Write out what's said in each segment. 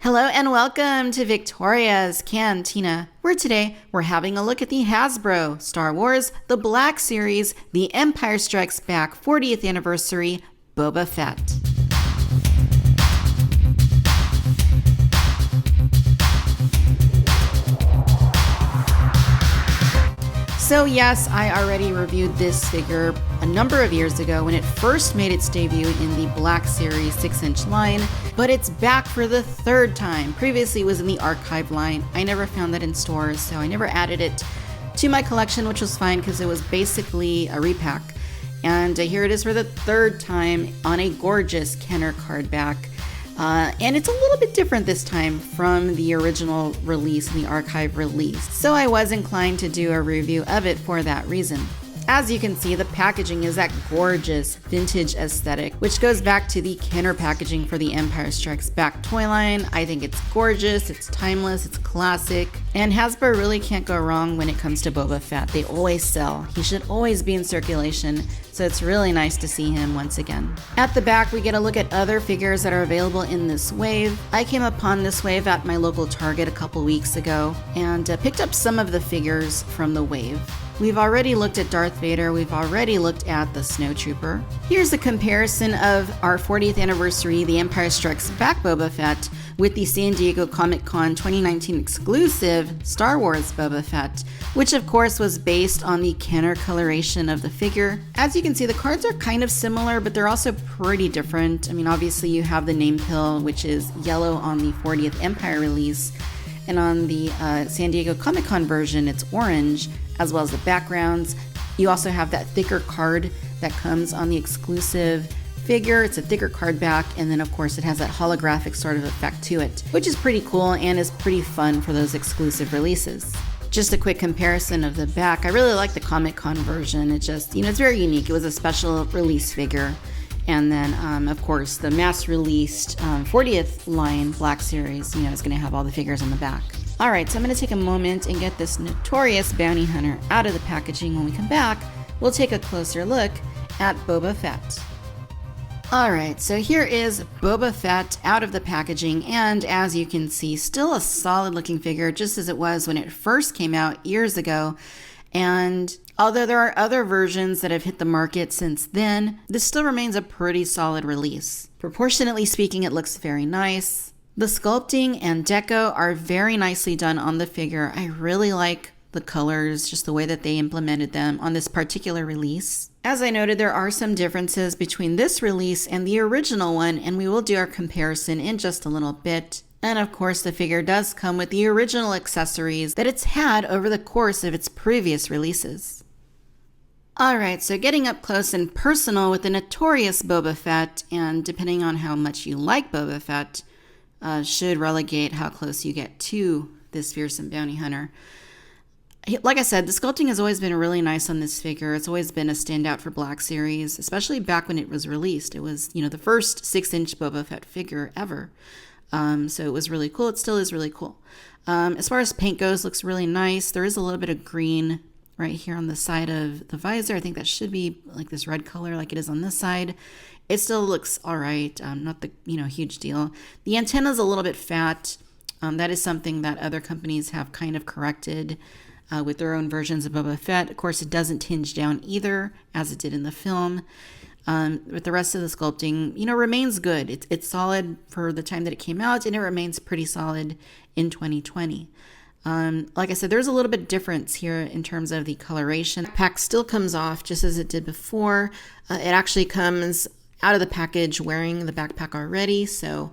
Hello and welcome to Victoria's Cantina, where today we're having a look at the Hasbro Star Wars The Black Series The Empire Strikes Back 40th Anniversary Boba Fett. So yes, I already reviewed this figure a number of years ago when it first made its debut in the Black Series 6-inch line, but it's back for the third time. Previously it was in the archive line. I never found that in stores, so I never added it to my collection, which was fine because it was basically a repack. And here it is for the third time on a gorgeous Kenner card back. And it's a little bit different this time from the original release and the archive release. So I was inclined to do a review of it for that reason. As you can see, the packaging is that gorgeous vintage aesthetic, which goes back to the Kenner packaging for the Empire Strikes Back toy line. I think it's gorgeous, it's timeless, it's classic, and Hasbro really can't go wrong when it comes to Boba Fett. They always sell. He should always be in circulation, so it's really nice to see him once again. At the back, we get a look at other figures that are available in this wave. I came upon this wave at my local Target a couple weeks ago and picked up some of the figures from the wave. We've already looked at Darth Vader, we've already looked at the Snowtrooper. Here's a comparison of our 40th anniversary The Empire Strikes Back Boba Fett with the San Diego Comic-Con 2019 exclusive Star Wars Boba Fett, which of course was based on the Kenner coloration of the figure. As you can see, the cards are kind of similar, but they're also pretty different. I mean, obviously you have the name pill, which is yellow on the 40th Empire release, and on the San Diego Comic-Con version, it's orange, as well as the backgrounds. You also have that thicker card that comes on the exclusive figure. It's a thicker card back, and then of course it has that holographic sort of effect to it, which is pretty cool and is pretty fun for those exclusive releases. Just a quick comparison of the back. I really like the Comic-Con version. It just, it's very unique. It was a special release figure. And then, of course, the mass-released 40th line Black Series, is going to have all the figures on the back. All right, so I'm going to take a moment and get this notorious bounty hunter out of the packaging. When we come back, we'll take a closer look at Boba Fett. All right, so here is Boba Fett out of the packaging, and as you can see, still a solid-looking figure, just as it was when it first came out years ago. And although there are other versions that have hit the market since then, this still remains a pretty solid release. Proportionately speaking, it looks very nice. The sculpting and deco are very nicely done on the figure. I really like the colors, just the way that they implemented them on this particular release. As I noted, there are some differences between this release and the original one, and we will do our comparison in just a little bit. And of course, the figure does come with the original accessories that it's had over the course of its previous releases. Alright, so getting up close and personal with the notorious Boba Fett, and depending on how much you like Boba Fett, should relegate how close you get to this fearsome bounty hunter. Like I said, the sculpting has always been really nice on this figure. It's always been a standout for Black Series, especially back when it was released. It was, the first 6-inch Boba Fett figure ever. So it was really cool. It still is really cool. As far as paint goes, looks really nice. There is a little bit of green right here on the side of the visor. I think that should be like this red color like it is on this side. It still looks all right. Not the, huge deal. The antenna is a little bit fat. That is something that other companies have kind of corrected with their own versions of Boba Fett. Of course, it doesn't tinge down either, as it did in the film. But the rest of the sculpting, remains good. It's solid for the time that it came out, and it remains pretty solid in 2020. Like I said, there's a little bit difference here in terms of the coloration. The pack still comes off just as it did before. It actually comes out of the package wearing the backpack already, so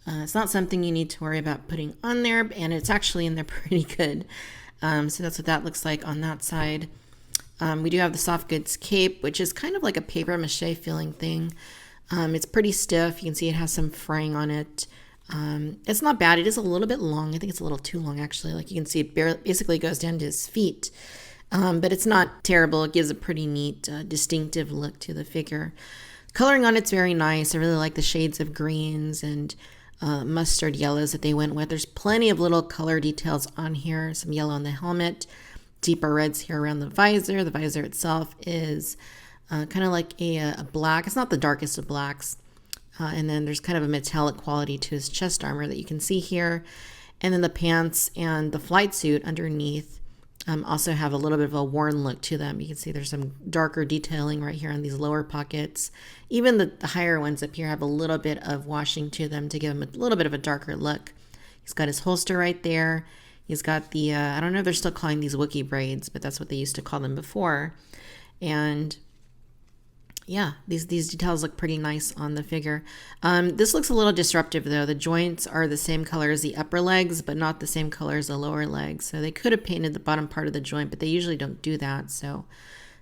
it's not something you need to worry about putting on there, and it's actually in there pretty good. So that's what that looks like on that side. We do have the soft goods cape, which is kind of like a paper mache feeling thing. It's pretty stiff. You can see it has some fraying on it. It's not bad. It is a little bit long. I think it's a little too long, actually. Like you can see it basically goes down to his feet. But it's not terrible. It gives a pretty neat, distinctive look to the figure. Coloring on it's very nice. I really like the shades of greens and mustard yellows that they went with. There's plenty of little color details on here. Some yellow on the helmet. Deeper reds here around the visor. The visor itself is kind of like a black. It's not the darkest of blacks. And then there's kind of a metallic quality to his chest armor that you can see here. And then the pants and the flight suit underneath also have a little bit of a worn look to them. You can see there's some darker detailing right here on these lower pockets. Even the higher ones up here have a little bit of washing to them to give him a little bit of a darker look. He's got his holster right there. He's got the, I don't know if they're still calling these Wookiee braids, but that's what they used to call them before. And yeah, these details look pretty nice on the figure. This looks a little disruptive though. The joints are the same color as the upper legs, but not the same color as the lower legs. So they could have painted the bottom part of the joint, but they usually don't do that. So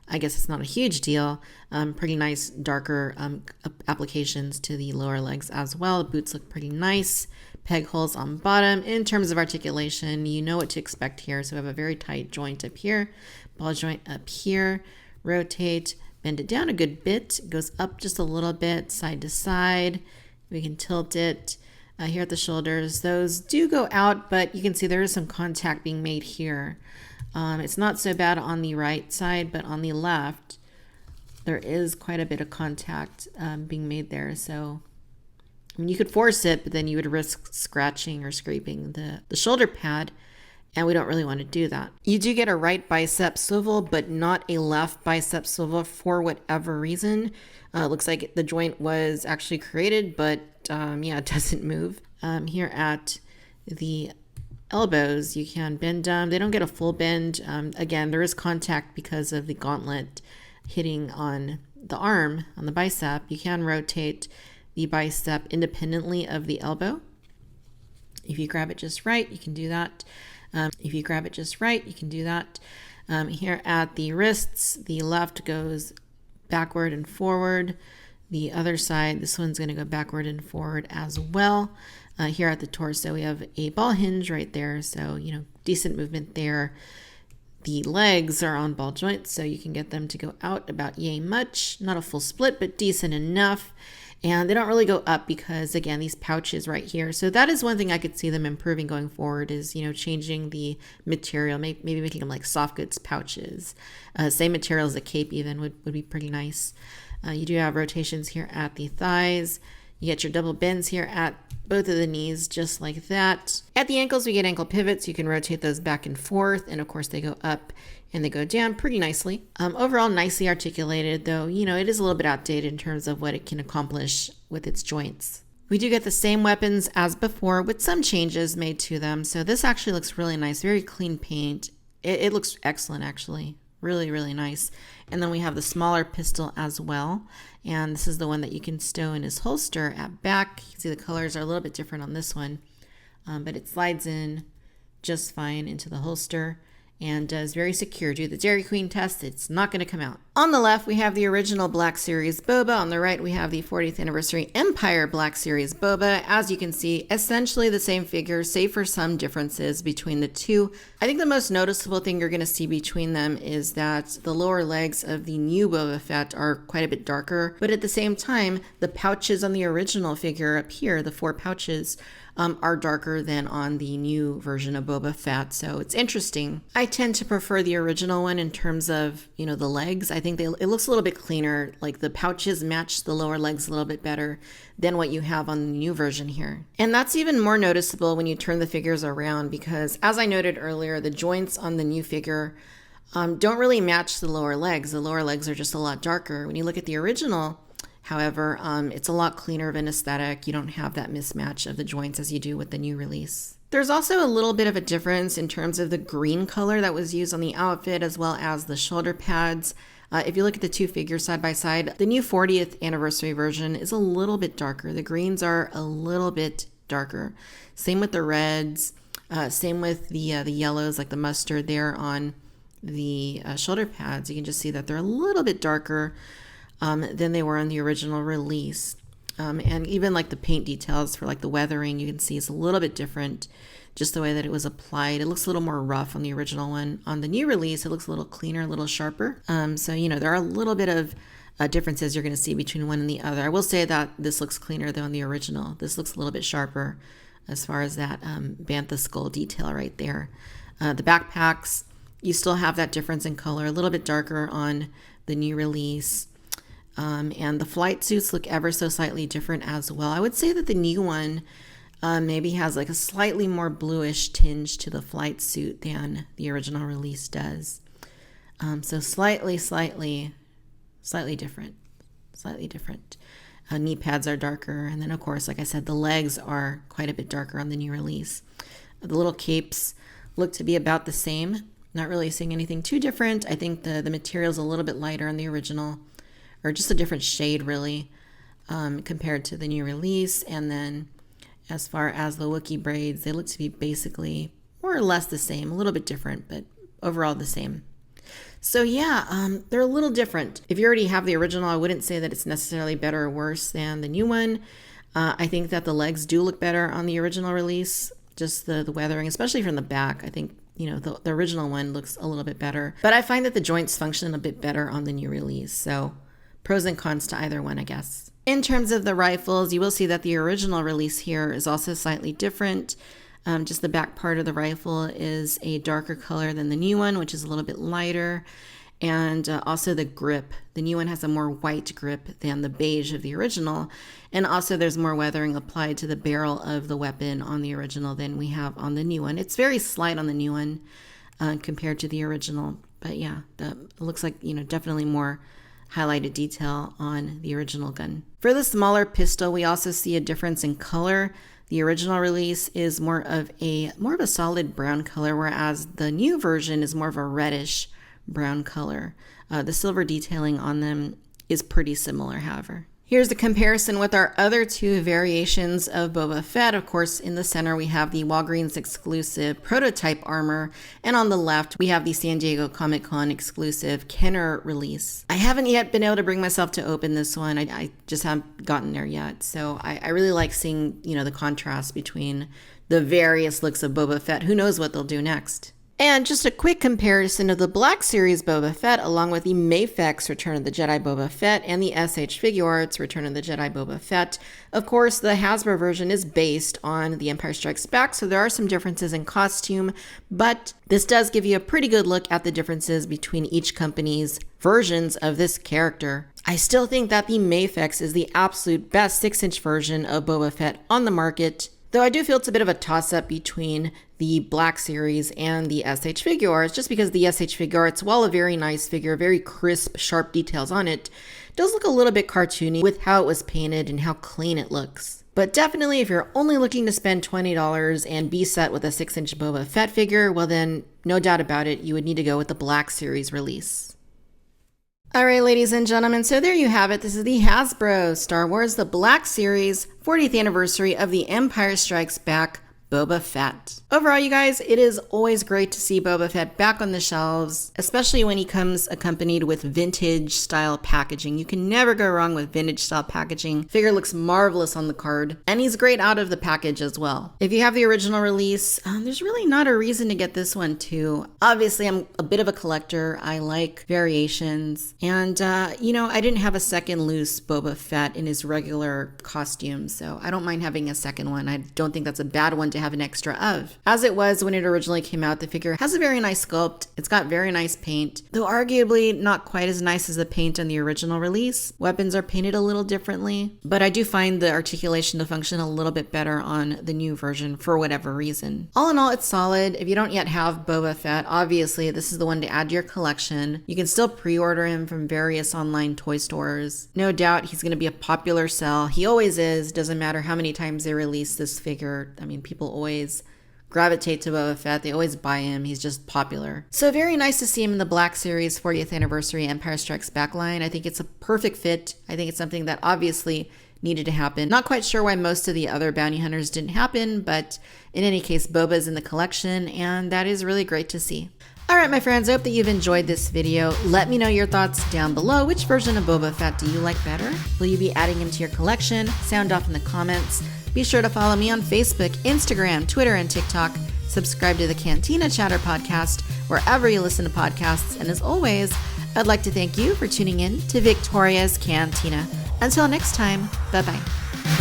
I guess it's not a huge deal. Pretty nice darker applications to the lower legs as well. The boots look pretty nice. Peg holes on bottom. In terms of articulation, you know what to expect here. So we have a very tight joint up here, ball joint up here, rotate, bend it down a good bit. It goes up just a little bit, side to side. We can tilt it here at the shoulders. Those do go out, but you can see there is some contact being made here. It's not so bad on the right side, but on the left, there is quite a bit of contact being made there. So I mean, you could force it, but then you would risk scratching or scraping the shoulder pad. And we don't really want to do that. You do get a right bicep swivel, but not a left bicep swivel for whatever reason. Looks like the joint was actually created, but yeah, it doesn't move. Here at the elbows, you can bend them. They don't get a full bend. Again, there is contact because of the gauntlet hitting on the arm, on the bicep. You can rotate the bicep independently of the elbow. If you grab it just right, you can do that. If you grab it just right, you can do that. Here at the wrists, the left goes backward and forward. The other side, this one's going to go backward and forward as well. Here at the torso, we have a ball hinge right there. So, you know, decent movement there. The legs are on ball joints, so you can get them to go out about yay much. Not a full split, but decent enough. And they don't really go up because, again, these pouches right here. So that is one thing I could see them improving going forward is, you know, changing the material, maybe making them like soft goods pouches. Same material as a cape even would be pretty nice. You do have rotations here at the thighs. You get your double bends here at both of the knees, just like that. At the ankles, we get ankle pivots. You can rotate those back and forth. And of course, they go up and they go down pretty nicely. Overall, nicely articulated, though, you know, it is a little bit outdated in terms of what it can accomplish with its joints. We do get the same weapons as before with some changes made to them. So this actually looks really nice, very clean paint. It looks excellent, actually. Really, really nice. And then we have the smaller pistol as well. And this is the one that you can stow in his holster at back. You can see the colors are a little bit different on this one, but it slides in just fine into the holster and is very secure. Do the Dairy Queen test, it's not going to come out. On the left, we have the original Black Series Boba. On the right, we have the 40th Anniversary Empire Black Series Boba. As you can see, essentially the same figure, save for some differences between the two. I think the most noticeable thing you're going to see between them is that the lower legs of the new Boba Fett are quite a bit darker, but at the same time, the pouches on the original figure up here, the 4 pouches, are darker than on the new version of Boba Fett. So it's interesting. I tend to prefer the original one in terms of, you know, the legs. I think it looks a little bit cleaner. Like the pouches match the lower legs a little bit better than what you have on the new version here. And that's even more noticeable when you turn the figures around because, as I noted earlier, the joints on the new figure don't really match the lower legs. The lower legs are just a lot darker. When you look at the original, however, it's a lot cleaner of an aesthetic. You don't have that mismatch of the joints as you do with the new release. There's also a little bit of a difference in terms of the green color that was used on the outfit as well as the shoulder pads. If you look at the two figures side by side, the new 40th anniversary version is a little bit darker. The greens are a little bit darker. Same with the reds, same with the yellows, like the mustard there on the shoulder pads. You can just see that they're a little bit darker than they were on the original release. And even like the paint details for like the weathering, you can see it's a little bit different, just the way that it was applied. It looks a little more rough on the original one. On the new release, it looks a little cleaner, a little sharper. So, you know, there are a little bit of differences you're going to see between one and the other. I will say that this looks cleaner than the original. This looks a little bit sharper as far as that bantha skull detail right there. The backpacks, you still have that difference in color, a little bit darker on the new release. And the flight suits look ever so slightly different as well. I would say that the new one maybe has like a slightly more bluish tinge to the flight suit than the original release does. So slightly different. Knee pads are darker. And then, of course, like I said, the legs are quite a bit darker on the new release. The little capes look to be about the same. Not really seeing anything too different. I think the material is a little bit lighter on the original, or just a different shade, really, compared to the new release. And then as far as the Wookiee braids, they look to be basically more or less the same, a little bit different, but overall the same. So yeah, they're a little different. If you already have the original, I wouldn't say that it's necessarily better or worse than the new one. I think that the legs do look better on the original release, just the weathering, especially from the back. I think, the original one looks a little bit better. But I find that the joints function a bit better on the new release. So pros and cons to either one, I guess. In terms of the rifles, you will see that the original release here is also slightly different. Just the back part of the rifle is a darker color than the new one, which is a little bit lighter. And also the grip. The new one has a more white grip than the beige of the original. And also there's more weathering applied to the barrel of the weapon on the original than we have on the new one. It's very slight on the new one compared to the original. But yeah, that looks like, definitely more highlighted detail on the original gun. For the smaller pistol, we also see a difference in color. The original release is more of a solid brown color, whereas the new version is more of a reddish brown color. The silver detailing on them is pretty similar, however. Here's the comparison with our other two variations of Boba Fett. Of course, in the center, we have the Walgreens exclusive prototype armor. And on the left, we have the San Diego Comic-Con exclusive Kenner release. I haven't yet been able to bring myself to open this one. I just haven't gotten there yet. So I really like seeing, the contrast between the various looks of Boba Fett. Who knows what they'll do next? And just a quick comparison of the Black Series Boba Fett along with the Mafex Return of the Jedi Boba Fett and the SH Figuarts Return of the Jedi Boba Fett. Of course, the Hasbro version is based on The Empire Strikes Back, so there are some differences in costume, but this does give you a pretty good look at the differences between each company's versions of this character. I still think that the Mafex is the absolute best 6-inch version of Boba Fett on the market, though I do feel it's a bit of a toss-up between the Black Series and the SH Figuarts, just because the SH Figuarts, while a very nice figure, very crisp, sharp details on it, does look a little bit cartoony with how it was painted and how clean it looks. But definitely, if you're only looking to spend $20 and be set with a 6-inch Boba Fett figure, well then, no doubt about it, you would need to go with the Black Series release. Alright, ladies and gentlemen, so there you have it. This is the Hasbro Star Wars The Black Series 40th anniversary of The Empire Strikes Back Boba Fett. Overall, you guys, it is always great to see Boba Fett back on the shelves, especially when he comes accompanied with vintage style packaging. You can never go wrong with vintage style packaging. Figure looks marvelous on the card, and he's great out of the package as well. If you have the original release, there's really not a reason to get this one too. Obviously, I'm a bit of a collector. I like variations, and I didn't have a second loose Boba Fett in his regular costume, so I don't mind having a second one. I don't think that's a bad one to have an extra of. As it was when it originally came out, the figure has a very nice sculpt. It's got very nice paint, though arguably not quite as nice as the paint on the original release. Weapons are painted a little differently, but I do find the articulation to function a little bit better on the new version for whatever reason. All in all, it's solid. If you don't yet have Boba Fett, obviously this is the one to add to your collection. You can still pre-order him from various online toy stores. No doubt he's going to be a popular sell. He always is. Doesn't matter how many times they release this figure. I mean, people always gravitate to Boba Fett. They always buy him. He's just popular. So very nice to see him in the Black Series 40th anniversary Empire Strikes Back line. I think it's a perfect fit. I think it's something that obviously needed to happen. Not quite sure why most of the other bounty hunters didn't happen, but in any case, Boba's in the collection, and that is really great to see. Alright, my friends, I hope that you've enjoyed this video. Let me know your thoughts down below. Which version of Boba Fett do you like better? Will you be adding him to your collection? Sound off in the comments. Be sure to follow me on Facebook, Instagram, Twitter, and TikTok. Subscribe to the Cantina Chatter podcast wherever you listen to podcasts. And as always, I'd like to thank you for tuning in to Victoria's Cantina. Until next time, bye-bye.